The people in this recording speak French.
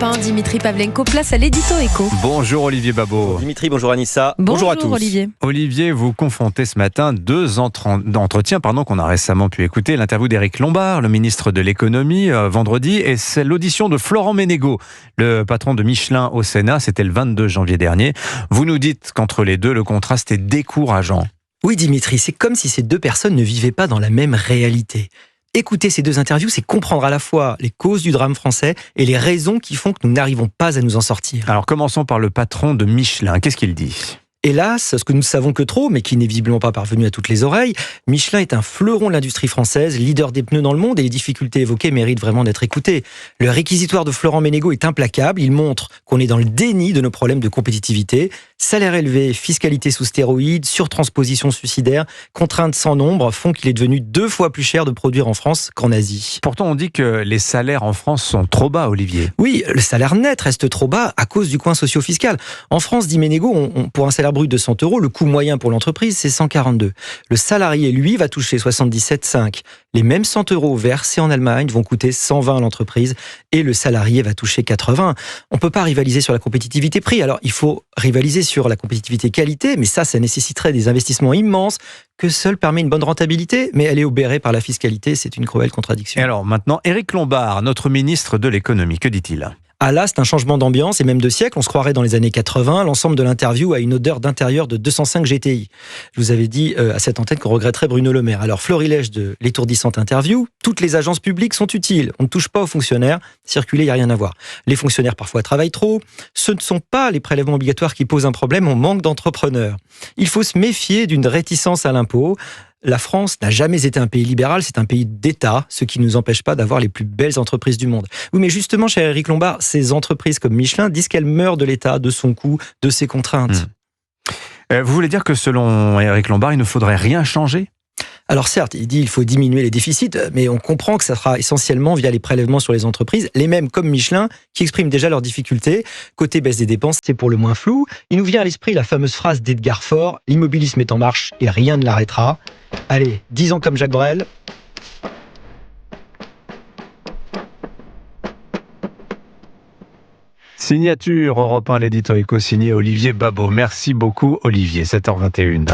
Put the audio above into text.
Dimitri Pavlenko, place à l'édito éco. Bonjour Olivier Babot. Dimitri, bonjour Anissa. Bonjour à tous. Olivier. Olivier, vous confrontez ce matin deux entretiens qu'on a récemment pu écouter. L'interview d'Éric Lombard, le ministre de l'économie, vendredi, et c'est l'audition de Florent Menegaux, le patron de Michelin au Sénat. C'était le 22 janvier dernier. Vous nous dites qu'entre les deux, le contraste est décourageant. Oui Dimitri, c'est comme si ces deux personnes ne vivaient pas dans la même réalité. Écouter ces deux interviews, c'est comprendre à la fois les causes du drame français et les raisons qui font que nous n'arrivons pas à nous en sortir. Alors commençons par le patron de Michelin. Qu'est-ce qu'il dit ? Hélas, ce que nous ne savons que trop, mais qui n'est visiblement pas parvenu à toutes les oreilles, Michelin est un fleuron de l'industrie française, leader des pneus dans le monde, et les difficultés évoquées méritent vraiment d'être écoutées. Le réquisitoire de Florent Menegaux est implacable, il montre qu'on est dans le déni de nos problèmes de compétitivité. Salaire élevé, fiscalité sous stéroïdes, surtransposition suicidaire, contraintes sans nombre font qu'il est devenu 2 fois plus cher de produire en France qu'en Asie. Pourtant, on dit que les salaires en France sont trop bas, Olivier. Oui, le salaire net reste trop bas à cause du coin socio-fiscal. En France, dit Menegaux, pour un salaire brut de 100 €, le coût moyen pour l'entreprise, c'est 142. Le salarié, lui, va toucher 77,5. Les mêmes 100 € versés en Allemagne vont coûter 120 à l'entreprise et le salarié va toucher 80. On ne peut pas rivaliser sur la compétitivité prix. Alors, il faut rivaliser sur la compétitivité qualité, mais ça nécessiterait des investissements immenses que seul permet une bonne rentabilité, mais elle est obérée par la fiscalité, c'est une cruelle contradiction. Et alors maintenant, Éric Lombard, notre ministre de l'économie, que dit-il ? Ah là, c'est un changement d'ambiance et même de siècle. On se croirait dans les années 80. L'ensemble de l'interview a une odeur d'intérieur de 205 GTI. Je vous avais dit à cette antenne qu'on regretterait Bruno Le Maire. Alors, florilège de l'étourdissante interview. Toutes les agences publiques sont utiles. On ne touche pas aux fonctionnaires. Circuler, il n'y a rien à voir. Les fonctionnaires, parfois, travaillent trop. Ce ne sont pas les prélèvements obligatoires qui posent un problème. On manque d'entrepreneurs. Il faut se méfier d'une réticence à l'impôt. La France n'a jamais été un pays libéral, c'est un pays d'État, ce qui ne nous empêche pas d'avoir les plus belles entreprises du monde. Oui, mais justement, cher Éric Lombard, ces entreprises comme Michelin disent qu'elles meurent de l'État, de son coût, de ses contraintes. Vous voulez dire que selon Éric Lombard, il ne faudrait rien changer ? Alors certes, il dit qu'il faut diminuer les déficits, mais on comprend que ça sera essentiellement via les prélèvements sur les entreprises, les mêmes comme Michelin, qui expriment déjà leurs difficultés. Côté baisse des dépenses, c'est pour le moins flou. Il nous vient à l'esprit la fameuse phrase d'Edgar Faure, « L'immobilisme est en marche et rien ne l'arrêtera ». Allez, 10 ans comme Jacques Brel. Signature Europe 1, l'édito éco signé Olivier Babot. Merci beaucoup Olivier, 7h21.